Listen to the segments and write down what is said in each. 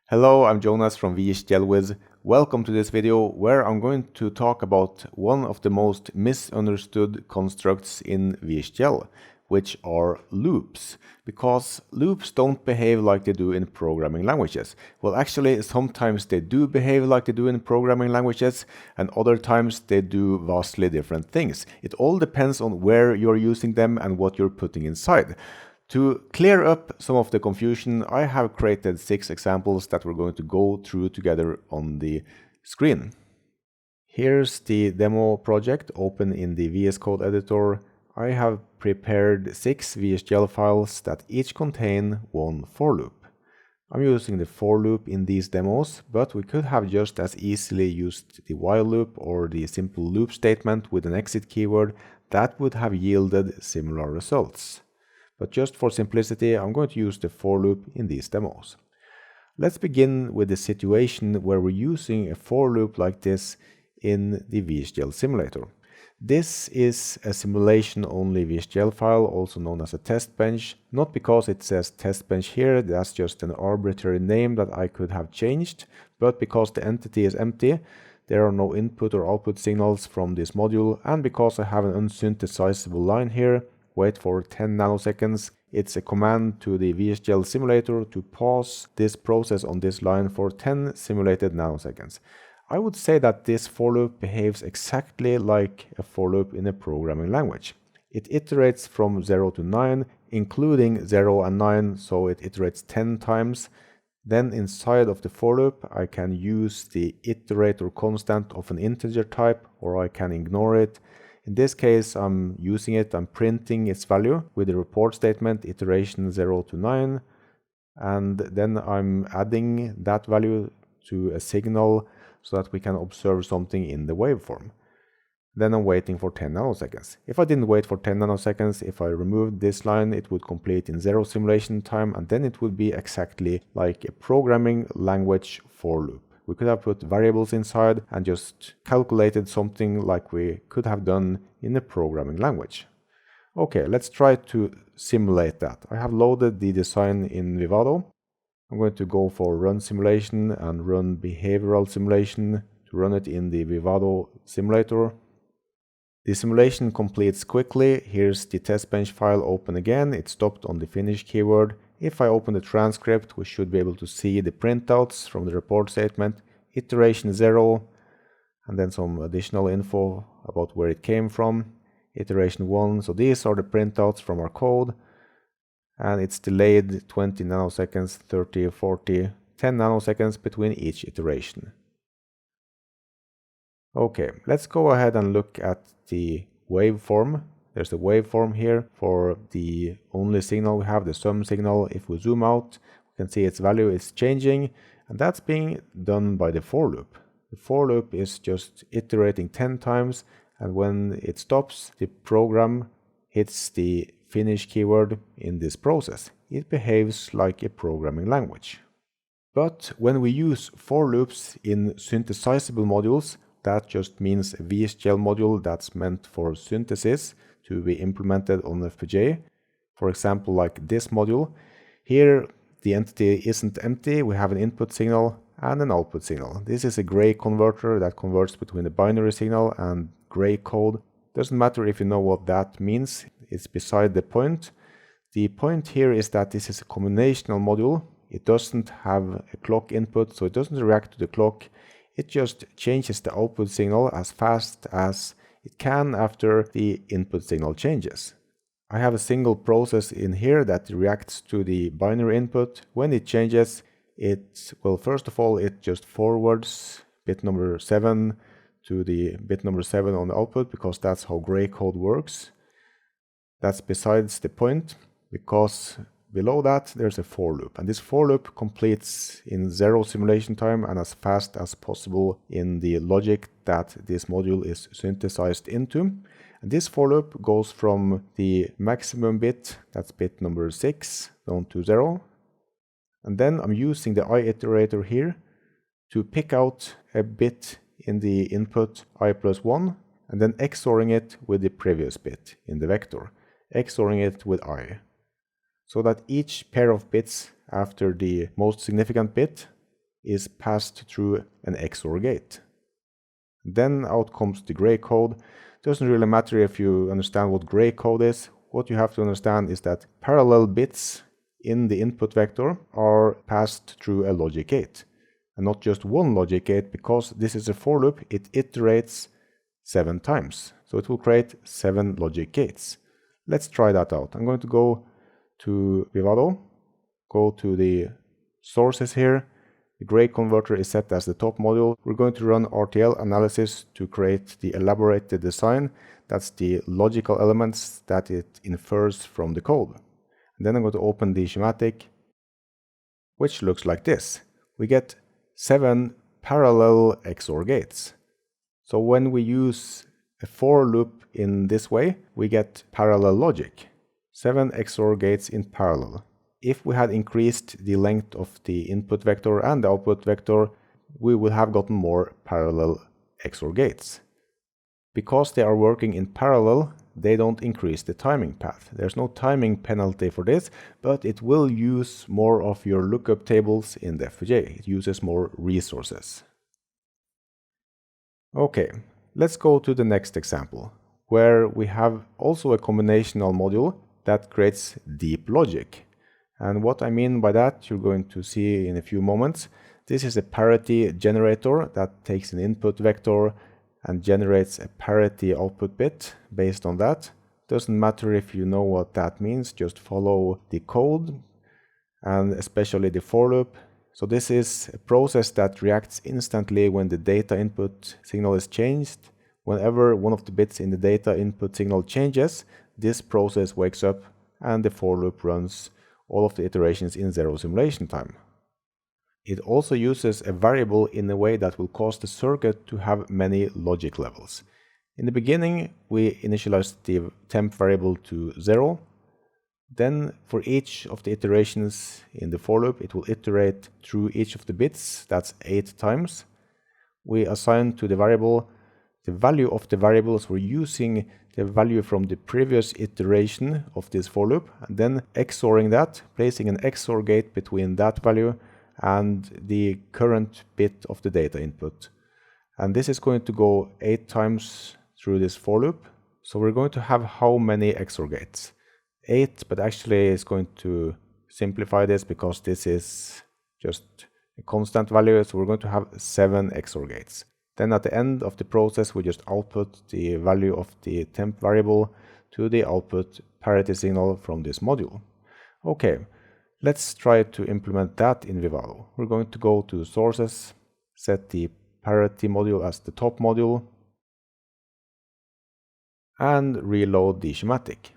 Hello, I'm Jonas from VHDLwhiz. Welcome to this video where I'm going to talk about one of the most misunderstood constructs in VHDL, which are loops. Because loops don't behave like they do in programming languages. Well, actually, sometimes they do behave like they do in programming languages, and other times they do vastly different things. It all depends on where you're using them and what you're putting inside. To clear up some of the confusion, I have created 6 examples that we're going to go through together on the screen. Here's the demo project open in the VS Code editor. I have prepared 6 VHDL files that each contain one for loop. I'm using the for loop in these demos, but we could have just as easily used the while loop or the simple loop statement with an exit keyword that would have yielded similar results. But just for simplicity, I'm going to use the for loop in these demos. Let's begin with the situation where we're using a for loop like this in the VHDL simulator. This is a simulation-only VHDL file, also known as a testbench, not because it says testbench here, that's just an arbitrary name that I could have changed, but because the entity is empty, there are no input or output signals from this module, and because I have an unsynthesizable line here. Wait for 10 nanoseconds. It's a command to the VHDL simulator to pause this process on this line for 10 simulated nanoseconds. I would say that this for loop behaves exactly like a for loop in a programming language. It iterates from 0 to 9, including 0 and 9, so it iterates 10 times. Then inside of the for loop, I can use the iterator constant of an integer type, or I can ignore it. In this case, I'm using it, I'm printing its value with the report statement iteration 0 to 9, and then I'm adding that value to a signal so that we can observe something in the waveform. Then I'm waiting for 10 nanoseconds. If I didn't wait for 10 nanoseconds, if I removed this line, it would complete in 0 simulation time, and then it would be exactly like a programming language for loop. We could have put variables inside and just calculated something like we could have done in a programming language. Okay, let's try to simulate that. I have loaded the design in Vivado. I'm going to go for run simulation and run behavioral simulation to run it in the Vivado simulator. The simulation completes quickly. Here's the testbench file open again. It stopped on the finish keyword. If I open the transcript, we should be able to see the printouts from the report statement, iteration 0, and then some additional info about where it came from, iteration 1. So these are the printouts from our code, and it's delayed 20 nanoseconds, 30, 40, 10 nanoseconds between each iteration. Okay, let's go ahead and look at the waveform. There's a waveform here for the only signal we have, the sum signal. If we zoom out, we can see its value is changing, and that's being done by the for loop. The for loop is just iterating 10 times, and when it stops, the program hits the finish keyword in this process. It behaves like a programming language. But when we use for loops in synthesizable modules, that just means a VHDL module that's meant for synthesis to be implemented on FPGA. For example, like this module. Here, the entity isn't empty. We have an input signal and an output signal. This is a gray converter that converts between the binary signal and gray code. Doesn't matter if you know what that means. It's beside the point. The point here is that this is a combinational module. It doesn't have a clock input, so it doesn't react to the clock. It just changes the output signal as fast as it can after the input signal changes. I have a single process in here that reacts to the binary input. When it changes, first of all, it just forwards bit number 7 to the bit number 7 on the output, because that's how gray code works. That's besides the point, because below that there's a for loop, and this for loop completes in 0 simulation time and as fast as possible in the logic that this module is synthesized into. And this for loop goes from the maximum bit, that's bit number 6, down to 0. And then I'm using the iterator here to pick out a bit in the input I plus 1, and then XORing it with the previous bit in the vector, XORing it with I, so that each pair of bits after the most significant bit is passed through an XOR gate. Then out comes the gray code. Doesn't really matter if you understand what gray code is. What you have to understand is that parallel bits in the input vector are passed through a logic gate. And not just one logic gate, because this is a for loop, it iterates 7 times. So it will create 7 logic gates. Let's try that out. I'm going to go to Vivado, go to the sources here. The gray converter is set as the top module. We're going to run RTL analysis to create the elaborated design. That's the logical elements that it infers from the code. And then I'm going to open the schematic, which looks like this. We get 7 parallel XOR gates. So when we use a for loop in this way, we get parallel logic. 7 XOR gates in parallel. If we had increased the length of the input vector and the output vector, we would have gotten more parallel XOR gates. Because they are working in parallel, they don't increase the timing path. There's no timing penalty for this, but it will use more of your lookup tables in the FPGA. It uses more resources. Okay, let's go to the next example, where we have also a combinational module that creates deep logic. And what I mean by that, you're going to see in a few moments. This is a parity generator that takes an input vector and generates a parity output bit based on that. Doesn't matter if you know what that means, just follow the code and especially the for loop. So this is a process that reacts instantly when the data input signal is changed. Whenever one of the bits in the data input signal changes, this process wakes up and the for loop runs all of the iterations in 0 simulation time. It also uses a variable in a way that will cause the circuit to have many logic levels. In the beginning, we initialize the temp variable to 0. Then for each of the iterations in the for loop, it will iterate through each of the bits. That's 8 times. We assign to the variable the value of the variables. We're using the value from the previous iteration of this for loop, and then XORing that, placing an XOR gate between that value and the current bit of the data input. And this is going to go 8 times through this for loop. So we're going to have how many XOR gates? 8, but actually it's going to simplify this because this is just a constant value. So we're going to have 7 XOR gates. Then at the end of the process, we just output the value of the temp variable to the output parity signal from this module. Okay, let's try to implement that in Vivado. We're going to go to sources, set the parity module as the top module, and reload the schematic.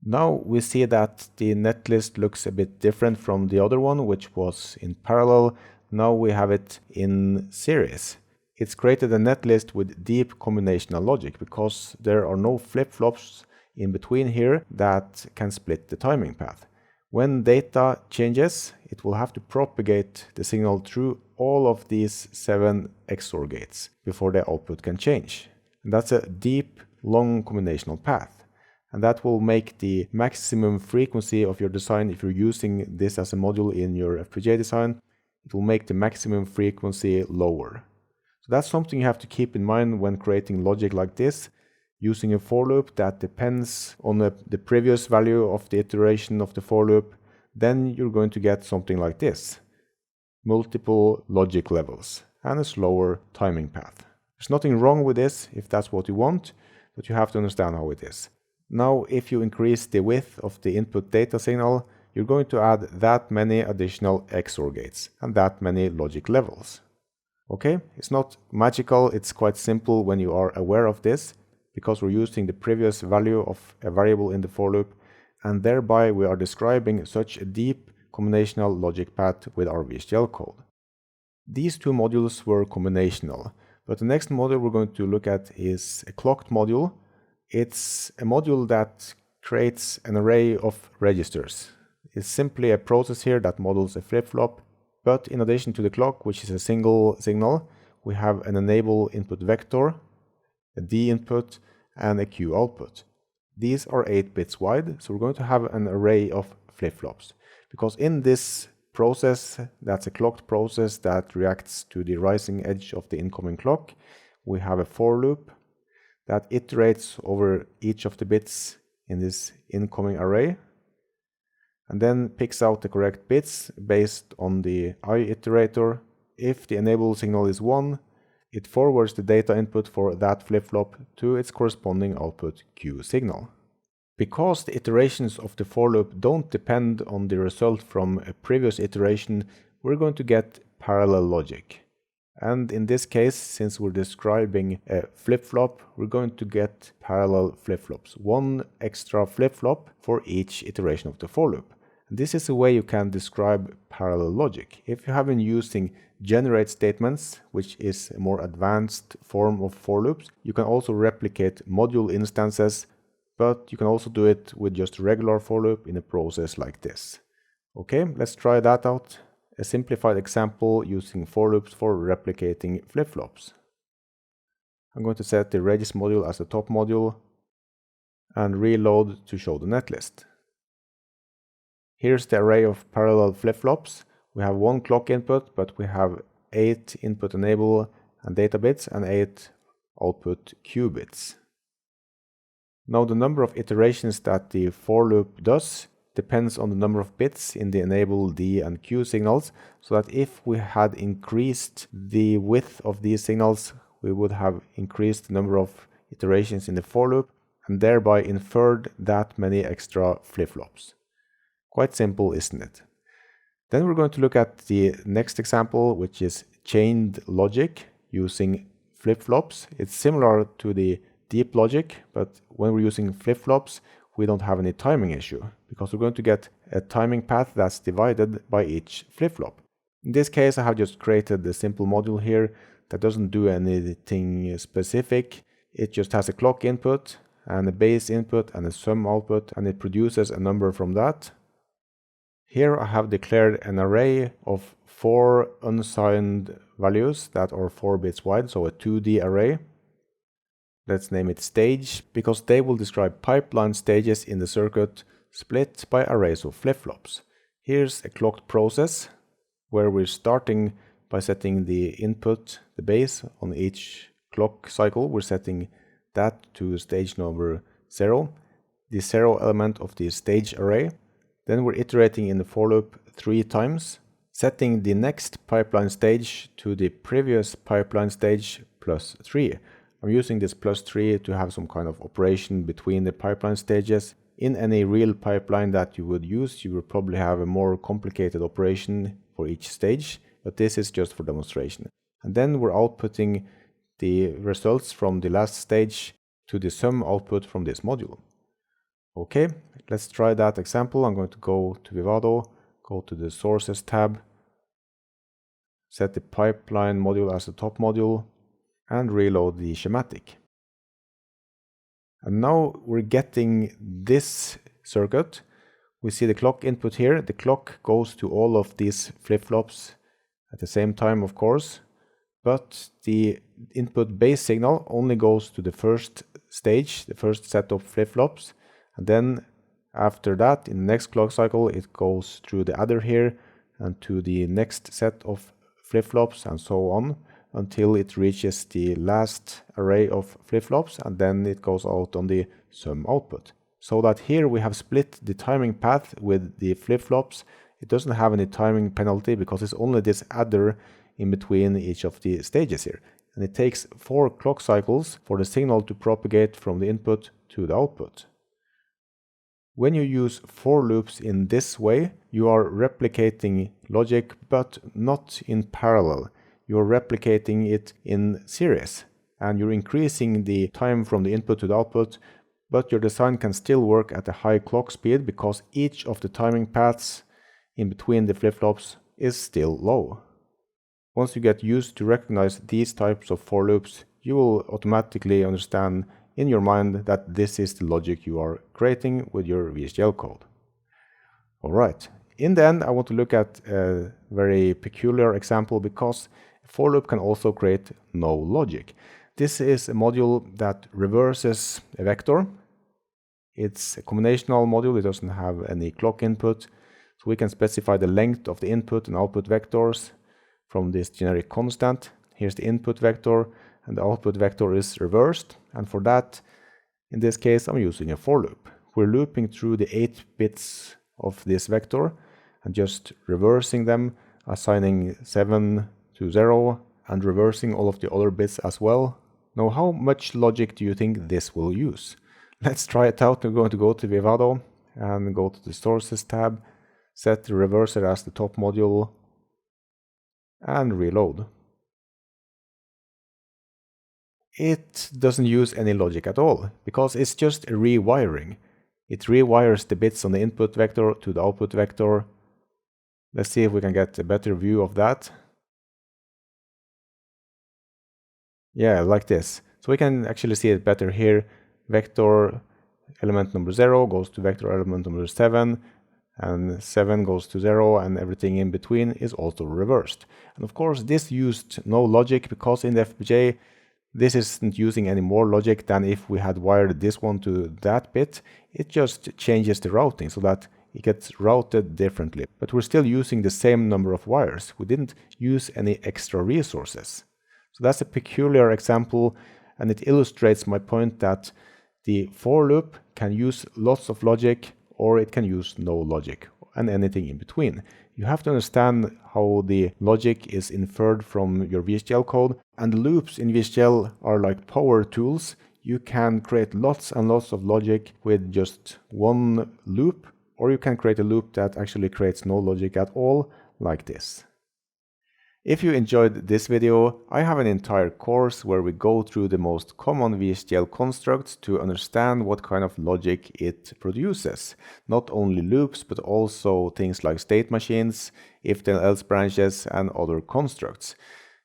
Now we see that the netlist looks a bit different from the other one, which was in parallel. Now we have it in series. It's created a netlist with deep combinational logic because there are no flip-flops in between here that can split the timing path. When data changes, it will have to propagate the signal through all of these 7 XOR gates before the output can change. And that's a deep, long combinational path. And that will make the maximum frequency of your design, if you're using this as a module in your FPGA design, it will make the maximum frequency lower. So that's something you have to keep in mind when creating logic like this. Using a for loop that depends on the previous value of the iteration of the for loop, then you're going to get something like this. Multiple logic levels and a slower timing path. There's nothing wrong with this if that's what you want, but you have to understand how it is. Now, if you increase the width of the input data signal, you're going to add that many additional XOR gates and that many logic levels. Okay, it's not magical, it's quite simple when you are aware of this, because we're using the previous value of a variable in the for loop, and thereby we are describing such a deep combinational logic path with our VHDL code. These two modules were combinational, but the next module we're going to look at is a clocked module. It's a module that creates an array of registers. It's simply a process here that models a flip-flop, but in addition to the clock, which is a single signal, we have an enable input vector, a D input, and a Q output. These are 8 bits wide, so we're going to have an array of flip-flops. Because in this process, that's a clocked process that reacts to the rising edge of the incoming clock. We have a for loop that iterates over each of the bits in this incoming array and then picks out the correct bits based on the I iterator. If the enable signal is 1, it forwards the data input for that flip-flop to its corresponding output Q signal. Because the iterations of the for loop don't depend on the result from a previous iteration, we're going to get parallel logic. And in this case, since we're describing a flip-flop, we're going to get parallel flip-flops, one extra flip-flop for each iteration of the for loop. And this is a way you can describe parallel logic. If you have been using generate statements, which is a more advanced form of for loops, you can also replicate module instances, but you can also do it with just regular for loop in a process like this. Okay, let's try that out. A simplified example using for loops for replicating flip-flops. I'm going to set the regis module as the top module and reload to show the netlist. Here's the array of parallel flip-flops. We have one clock input, but we have 8 input enable and data bits and 8 output Q bits. Now the number of iterations that the for loop does depends on the number of bits in the enable, D and Q signals, so that if we had increased the width of these signals, we would have increased the number of iterations in the for loop and thereby inferred that many extra flip-flops. Quite simple, isn't it? Then we're going to look at the next example, which is chained logic using flip-flops. It's similar to the deep logic, but when we're using flip-flops, we don't have any timing issue because we're going to get a timing path that's divided by each flip-flop. In this case, I have just created a simple module here that doesn't do anything specific. It just has a clock input and a base input and a sum output, and it produces a number from that. Here I have declared an array of 4 unsigned values that are 4 bits wide, so a 2D array. Let's name it stage, because they will describe pipeline stages in the circuit split by arrays of flip-flops. Here's a clocked process where we're starting by setting the input, the base on each clock cycle. We're setting that to stage number 0, the 0 element of the stage array. Then we're iterating in the for loop 3 times, setting the next pipeline stage to the previous pipeline stage plus 3. I'm using this plus 3 to have some kind of operation between the pipeline stages. In any real pipeline that you would use, you will probably have a more complicated operation for each stage, but this is just for demonstration. And then we're outputting the results from the last stage to the sum output from this module. Okay, let's try that example. I'm going to go to Vivado, go to the Sources tab, set the pipeline module as the top module, and reload the schematic. And now we're getting this circuit. We see the clock input here. The clock goes to all of these flip-flops at the same time, of course, but the input base signal only goes to the first stage, the first set of flip-flops, and then after that, in the next clock cycle, it goes through the adder here and to the next set of flip-flops and so on, until it reaches the last array of flip-flops, and then it goes out on the sum output. So that here we have split the timing path with the flip-flops. It doesn't have any timing penalty because it's only this adder in between each of the stages here. And it takes 4 clock cycles for the signal to propagate from the input to the output. When you use for loops in this way, you are replicating logic, but not in parallel. You're replicating it in series, and you're increasing the time from the input to the output, but your design can still work at a high clock speed because each of the timing paths in between the flip-flops is still low. Once you get used to recognize these types of for loops, you will automatically understand in your mind that this is the logic you are creating with your VHDL code. Alright, in the end I want to look at a very peculiar example because a for loop can also create no logic. This is a module that reverses a vector. It's a combinational module, it doesn't have any clock input, So we can specify the length of the input and output vectors from this generic constant. Here's the input vector and the output vector is reversed. And for that, in this case, I'm using a for loop. We're looping through the 8 bits of this vector and just reversing them, assigning 7 to 0 and reversing all of the other bits as well. Now, how much logic do you think this will use? Let's try it out. I'm going to go to Vivado and go to the Sources tab, set the reverser as the top module, and reload. It doesn't use any logic at all, because it's just a rewiring. It rewires the bits on the input vector to the output vector. Let's see if we can get a better view of that. Yeah, like this. So we can actually see it better here. Vector element number 0 goes to vector element number 7, and 7 goes to 0, and everything in between is also reversed. And of course, this used no logic, because in the FPGA, this isn't using any more logic than if we had wired this one to that bit. It just changes the routing so that it gets routed differently. But we're still using the same number of wires. We didn't use any extra resources. So that's a peculiar example, and it illustrates my point that the for loop can use lots of logic, or it can use no logic, and anything in between. You have to understand how the logic is inferred from your VHDL code, and the loops in VHDL are like power tools. You can create lots and lots of logic with just one loop, or you can create a loop that actually creates no logic at all, like this. If you enjoyed this video, I have an entire course where we go through the most common VHDL constructs to understand what kind of logic it produces. Not only loops, but also things like state machines, if-then-else branches, and other constructs.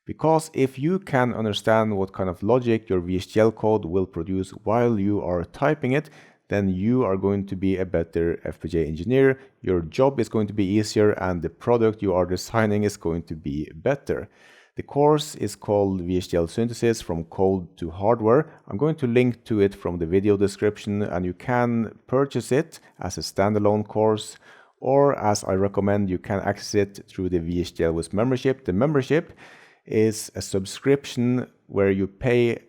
Because if you can understand what kind of logic your VHDL code will produce while you are typing it, then you are going to be a better FPGA engineer, your job is going to be easier, and the product you are designing is going to be better. The course is called VHDL Synthesis from Code to Hardware. I'm going to link to it from the video description, and you can purchase it as a standalone course, or as I recommend, you can access it through the VHDLwhiz membership. The membership is a subscription where you pay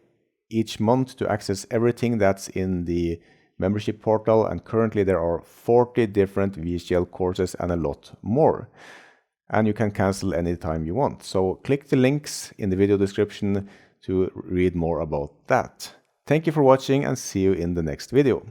each month to access everything that's in the membership portal, and currently there are 40 different VHDL courses and a lot more. And you can cancel anytime you want. So click the links in the video description to read more about that. Thank you for watching, and see you in the next video.